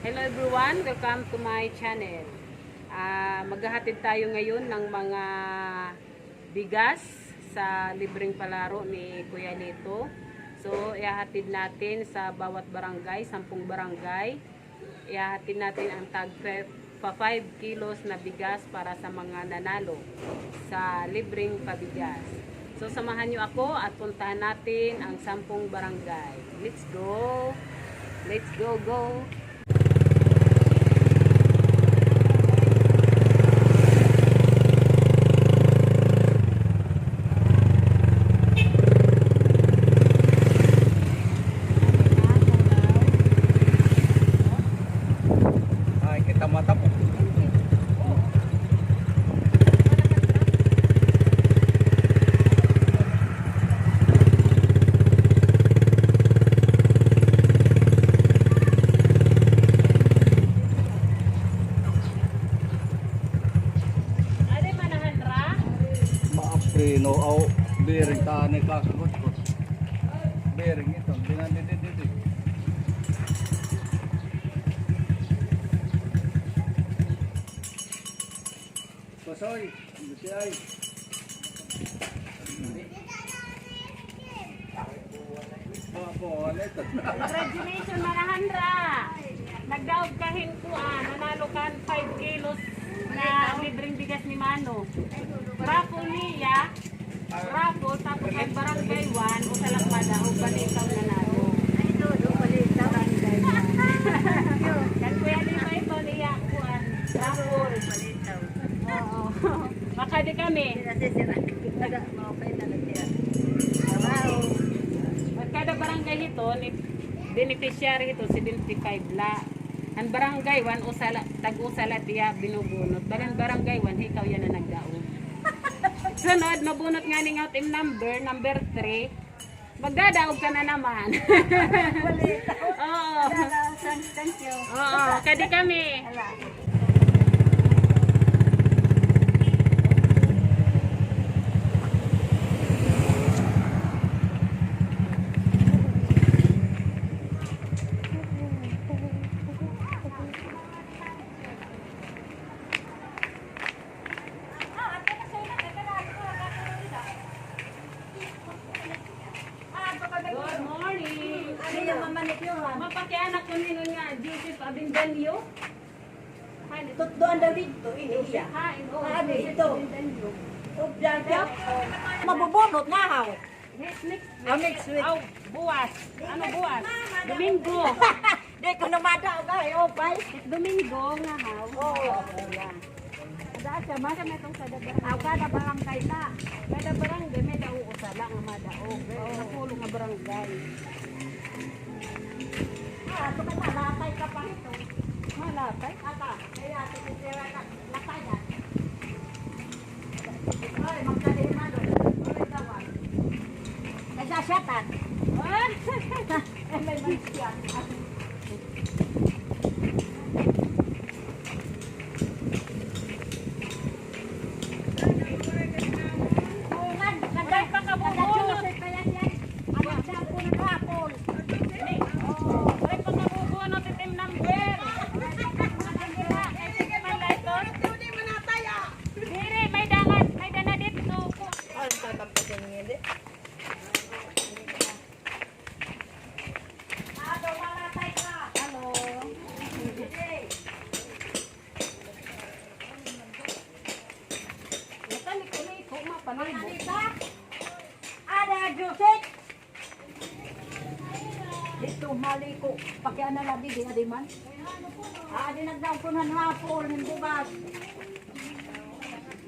Hello everyone, welcome to my channel. Maghahatid tayo ngayon ng mga bigas sa libreng palaro ni Kuya Lito. So, ihahatid natin sa bawat barangay, 10 barangay. Ihahatid natin ang tag 5 kilos na bigas para sa mga nanalo sa libreng pabigas. So, samahan nyo ako at puntahan natin ang 10 barangay. Let's go! Let's go, go! Mata po. Ade manahan ra? Maaprino au bearing tane kasubot ko. Bearing ito, dinadididid. Pasoy, buti ay. Congratulations manahan ra. Nagdaog kahin kuan, nanalo kan 5 kilos na libreng bigas ni Mano. Raffle niya, raffle tapos ang barangay 1 o salakpada o balitaw nanalo. Barangay 1. Kan kuya ni may ito niya kuan, raffle. Oo. Makadi kami. Kada barangay ito, beneficiary ito, 75 la. Ang barangay 1, tag-usala tiya binubunot. Balang barangay 1, ikaw yan na nagdaon. Sunod, mabunot nga ning out number 3. Magdadaog ka na naman. Oo. Thank you. Oo, kadi kami. Good morning. Ano yung mamanik yun? Mapakianak ko nino nga, Joseph Abindanyo. Doon daw dito, ini siya. Hain, oh. Ano ito? Abindanyo. Ubyan siya. Mabubunot nga haw. Next week. Next week. Oh, buwas. Ano buwas? Domingo. Di ko namadaw ka, opay. Domingo nga haw. Oo. Ada siya, masa may itong sa dabarang. Aw kada barangay na. Kada barangay, may dauusala nga madaog. Nakulo nga barangay. Ito ka nalatay ka pa ito. Malatay. Ata, kaya ito sisira ka. Latay na. Ay, magkalihin na doon. Ulit naman. Nagsasyatan. Ah! May manisyan. Nagay pa ka bubunot. Ay, pagkabubunot itim number. Diri, may dana dito. Hello. Liko, mapalibo. Ada Joseph. Dito maliko. Pakiana labi di adiman. Adi nagdangkunan hapon hindi ba?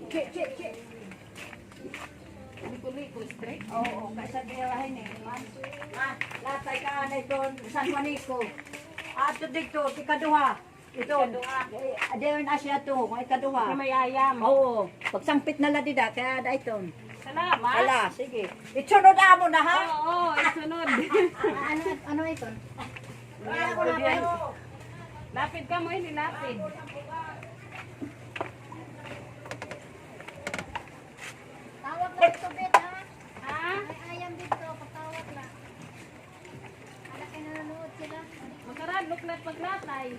Che. Liko, straight. Oo, kaysa dirahin eh. Latay ka na ito, San Juanico. Ato dito, ikaduha. Ito, adiyon na siya to, ikaduha. May ayam. Oo, pagsangpit na ladida, kaya da ito. Salamat. Wala, sige. Itsunod mo na ha? Oo, isunod. Ano ito? Wala ko na kayo. Lapid ka mo, hindi lapid. Tawag lang ito, Bet, ha? Ha? May ayam dito, patawag lang. Ala kayo nanonood sila. Makarad, luklat paglatay.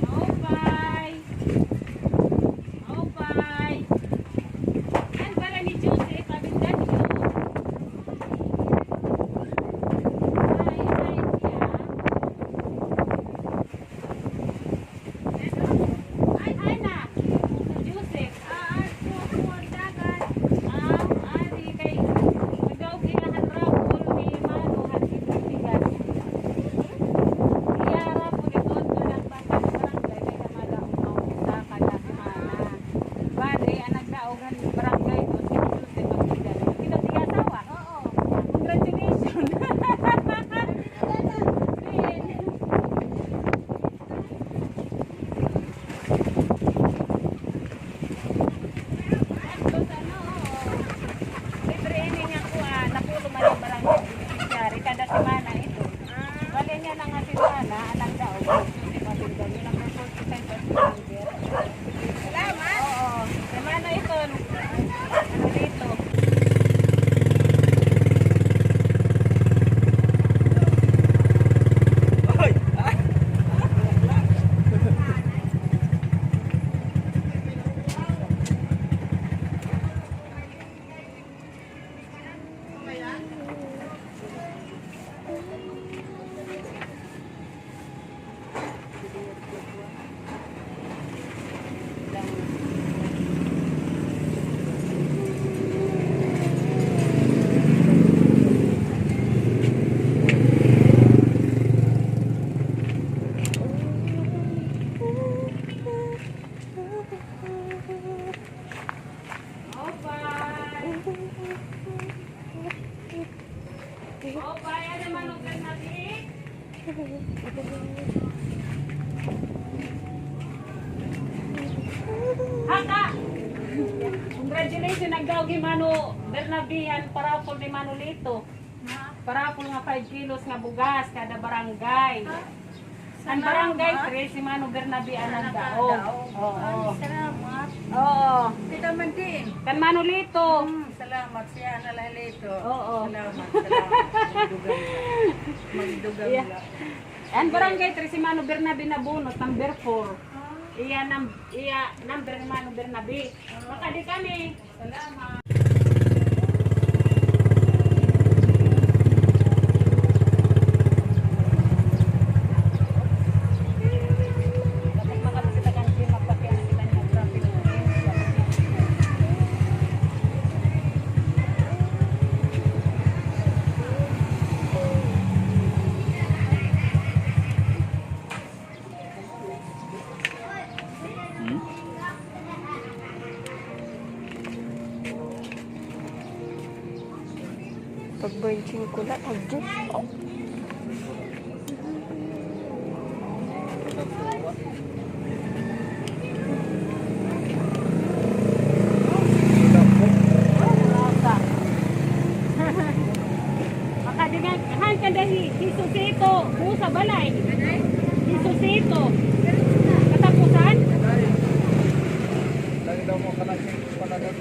Opay! Opay! Yan pala ni Jose, pabindan nyo. Ay, ay, siya. Ay, ay na! Joseph, ari kay nagaw kailangan rapol ni Mano hatid ng bigas. Iyara po ni Tondo ng batang barangay kay kamadaong sa kada semana. Bade, ang nagdaogan ng barangay doon si Joseph Pagbidan. Pinatiyasawa? Oo. Congratulations! Libre ini nga ko napulo man yung barangay. Yari kada semana ito. Bali niya na nga semana, anak daw. Si Pagbidan, yun ang report ko sa ito. Salamat! Oo. Semana ito. Ano dito? Opay, ada manukan natin? Haka! Congratulations, nagdawgi Mano Bernabian, parapol ni Manolito. Parapol nga 5 kilos nga bugas kada barangay. Ang barangay, si Mano Bernabian ang daog. Oo. Salamat. Oo. Kita man din. Kan Manolito. Salamat siya nalalito. Oo. Salamat. Magdugang Yeah. Ang barangay, si Mano Bernabe na bunot, number 4. Iya number ni Mano Bernabe. Makadi kami. Salamat. Dapat makapagkitagan siya, magpakyan kita niya ang traffic. Pag-benching ko lang, Makadingan, han kada hisusito, busa balay. Hisusito. Katapusan? Lagi daw mo kanang panagod.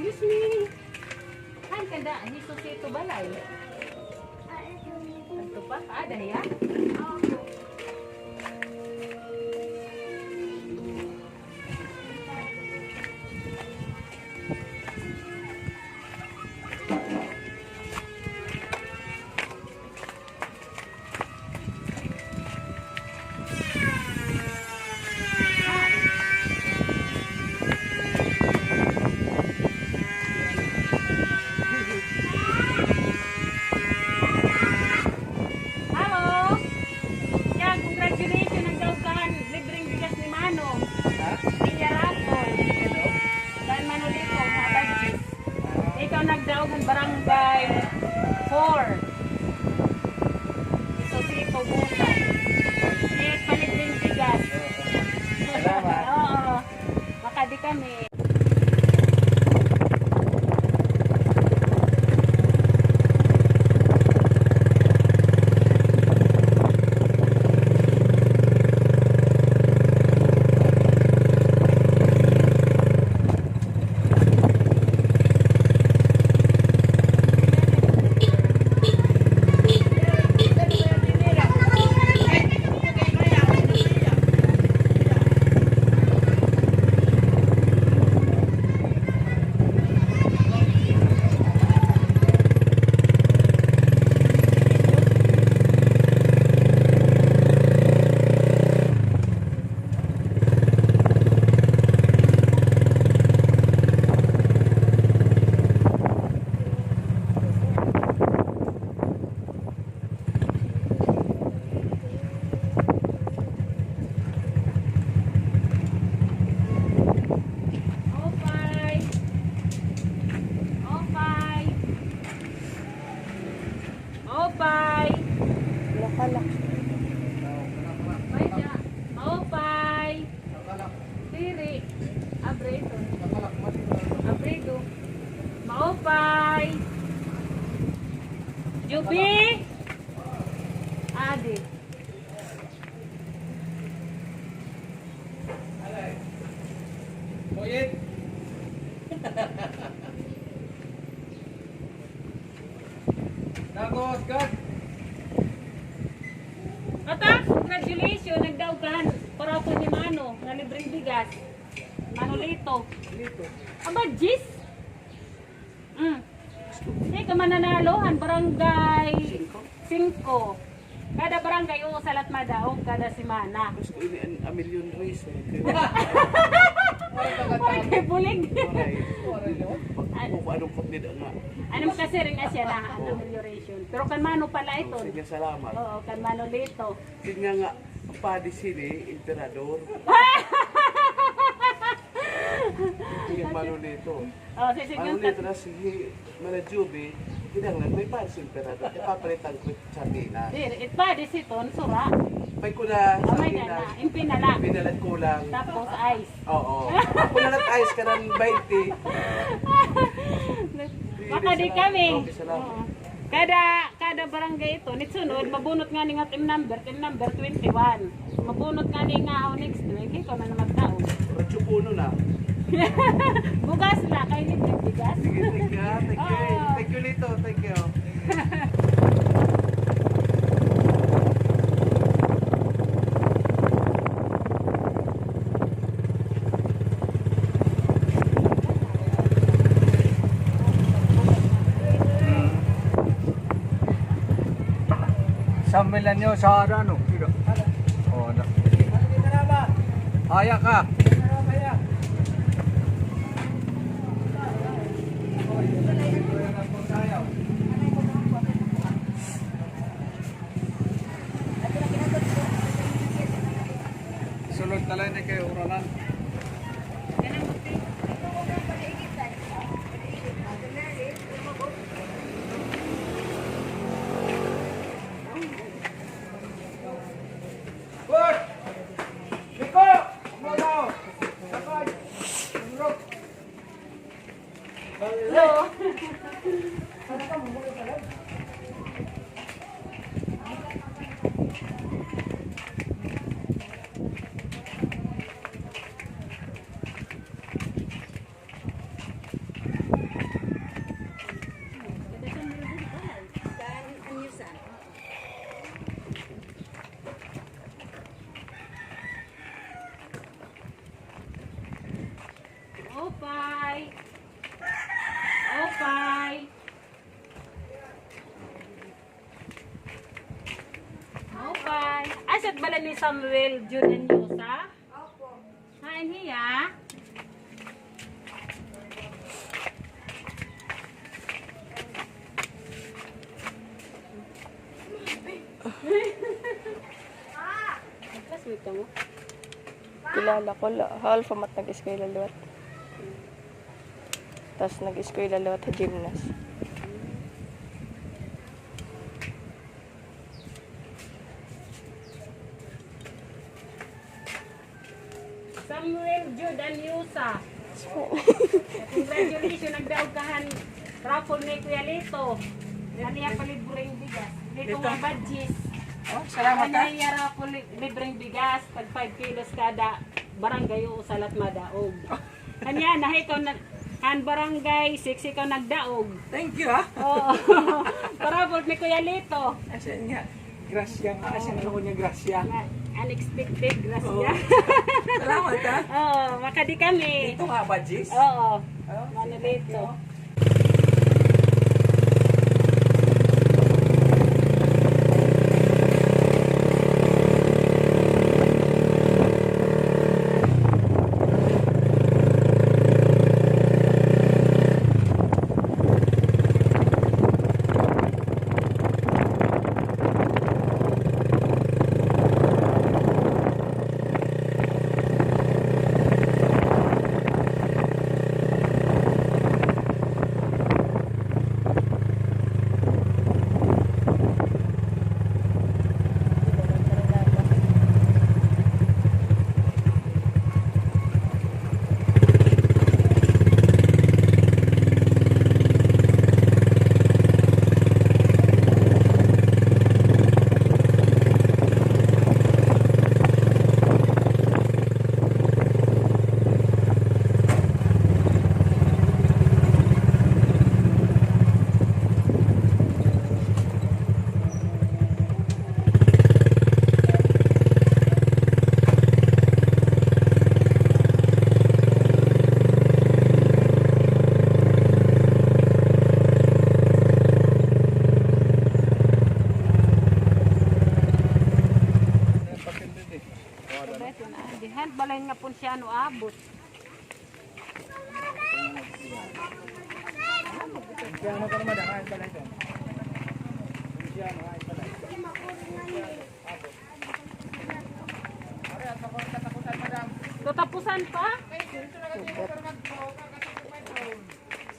Excuse me. Han kada hisusito balay. Ito pa? Ada ya? Juby! Adi. Boyet! Dagos, God! Ata, congratulations, nagdaugan para ako ni Mano, na libreng bigas. Manolito. Dito. Aba, Jis? Hindi ka mananalohan, barangay 5. Kada barangay, salat madaog, kada simana. Gusto ko ini a million ways eh. Porque bulig. Kung anong kapnid nga. Ano mo kasi rin asya na ang amelioration. Pero kan Mano pala ito. Sige, salamat. Oo, kan Manolito. Sige nga, ang padi sini, emperador. Sige, Manolito. Oh, sige, Manolito na sige, Manajubi, kinanglan, may padi si emperador. Ipapalitan ko sa Tina. Itpa, disiton, sura. May ko na sa Amay Tina. na, impinala. Pinalat ko lang. Tapos ice. Oo. Ako na ayos ka ng 20. Baka di kami. Okay, salamat. Oo. Kada barangay ito, nitsunod, mabunot nga ni nga team number 21. Mabunot nga ni nga ako next week, ikaw na magtao. Radyo puno na. Bugas na, kayo ni bigas. Sige, thank you. Thank you. Oo. Thank you, Lito. Thank you. Sambilan nyo sa ano? Oh, na. Haya ka! Sulod na lang ni kayo uralan. Good! Liko! Muna! Sabay! Tumurok! Hello. Opay. Opay. Opay. Asat bala ni Samuel Junior Yusa? Opo. Hain hiya. Classmate ka mo? Kilala ko la. Half mat nag-eskwela luwat. Tapos nag-eskwela luwat sa gymnas. Samuel Jordan Yusa. Congratulations, nagdaogahan raffle ni Kuya Lito. Kaniya pa libreng bigas. Lito nga badges. Oh, salamat ha. Kaniya raffle libreng bigas. Pag 5 kilos kada barangay o salat madaog. Kaniya, ikaw na han barangay 6 ikaw nagdaog. Thank you ha. Oo. Raffle ni Kuya Lito. Asan nga? Grasya nga. Asan ako niya grasya? Unexpected, grasya. Salamat ha. Oo, makadi kami. Ito nga ba, Jis? Oo. Manolito. beso na. Dihan balay nga po siya no abot. Piano ka naman, kain pala ito. Piano, kain pala. Are, at ako katakutan, madam. Tatapusan pa?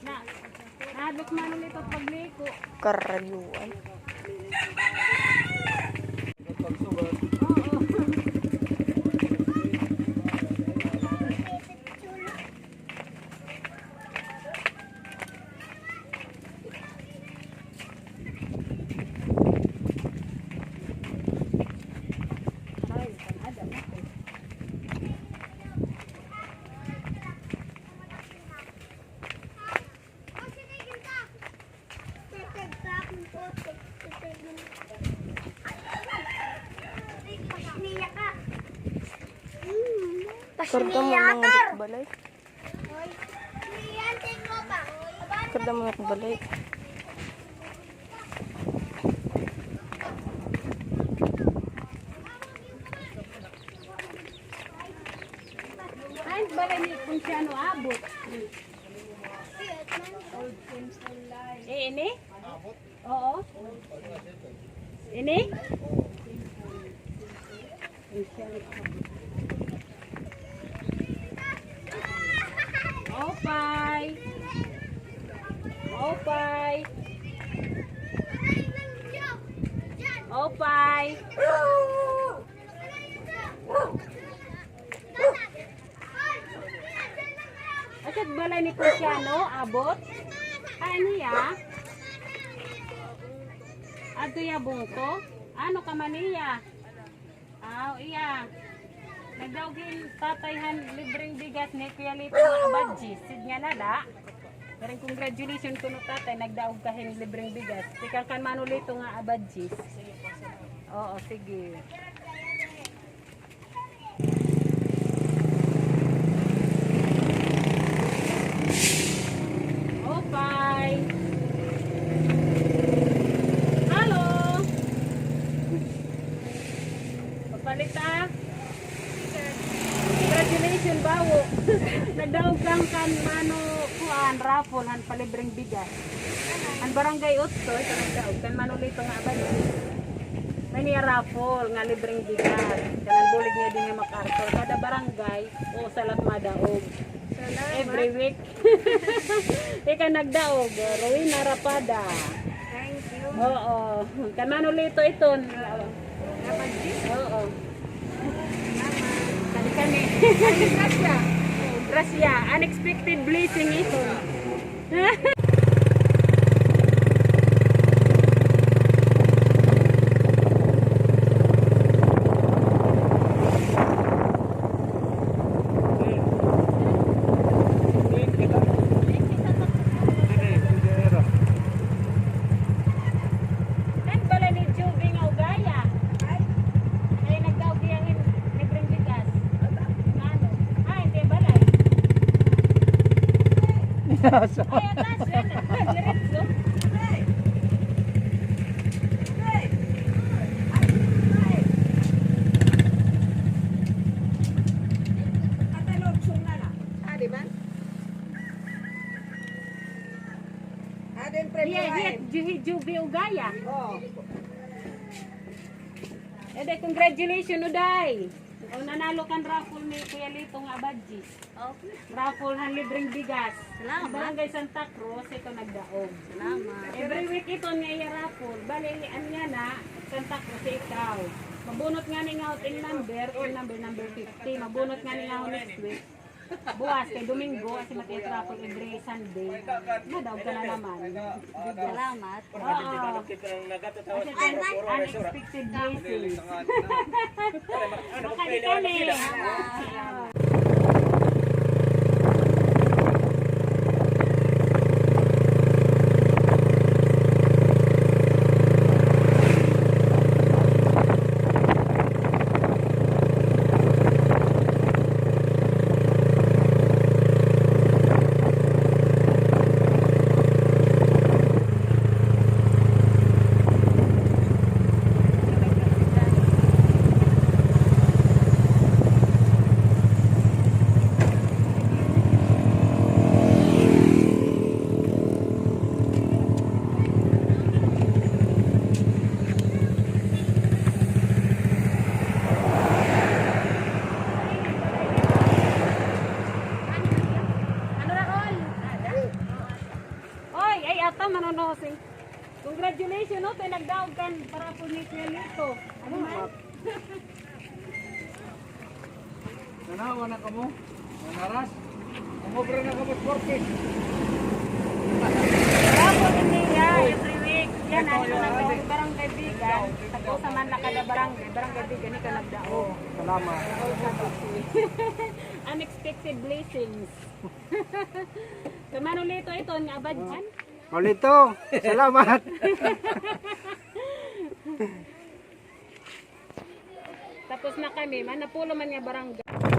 Na. Nahadlok man ulit at pagliko. Karalyuan. Pagsugat. Oo. Karda mo mga balay. Karda mo mga balay. Ay, balay ni kung siya no abot. Ini? Oo. Ini? Opay. Opay. Opay. Asat balay ni Cristiano, abot? Ano ya? Ato ya bungko? Ano ka man iya? Iya. Nagdaugin tatayhan libreng bigas ni Kuya Lito nga abadji. Sid nga nada. Pero congratulations kuno tatay nagdaog kahin libreng bigas. Tikal kan manulito nga abadji. Oo, sige. Okay. Halo. Papalita. Congratulations bawo. Nagdaog lang kan mano kuan raffle han palibreng bigas. An barangay Utto ito nagdaog kan manulito nga abadji. May niya raffle nga libreng bigas. Kanang bulig niya din nga makarto. Kada barangay o salat madaog. Every week. Ika nagdaog. Rowena Rapada. Thank you. Oo. Kan manulito ito. Oo. Kani. Gracia. Gracia. Unexpected blessing ito. Kan bala ni Juby nga ugaya. Ay nagdaog yang libreng bigas. Ano? Hindi balay. Ay atas yan. Diretso. Juby ugaya. Ede, congratulations Uday. O nanalo kan raffle ni Kuya Lito nga abadji. Raffle han libreng bigas. Salamat. Barangay Santa Cruz ito nagdaog. Salamat. Every week ito nga i-raffle. Bali anya na Santa Cruz ikaw. Mabunot nga ni nga in number 50. Mabunot nga ni nga next week. Bukas kay Domingo kasi mati-raffle every Sunday. Nadaog ka na naman. Salamat. Unexpected blessings. Makani-kani. donation no, tayo nagdaog kan para po ni Kuya Lito. Ano man? Nanawa na ka mo? Manaras? Umobra na ka mo sportis. Para po ni niya every week. Yan, ano na nagdaog barangay bigan. Tapos sa man kada barangay bigan ni ka nagdaog. Salamat. Unexpected blessings. Sa Manolito ito, nga abadyan. Malito, salamat. Tapos na kami, manapulo man nga barangay.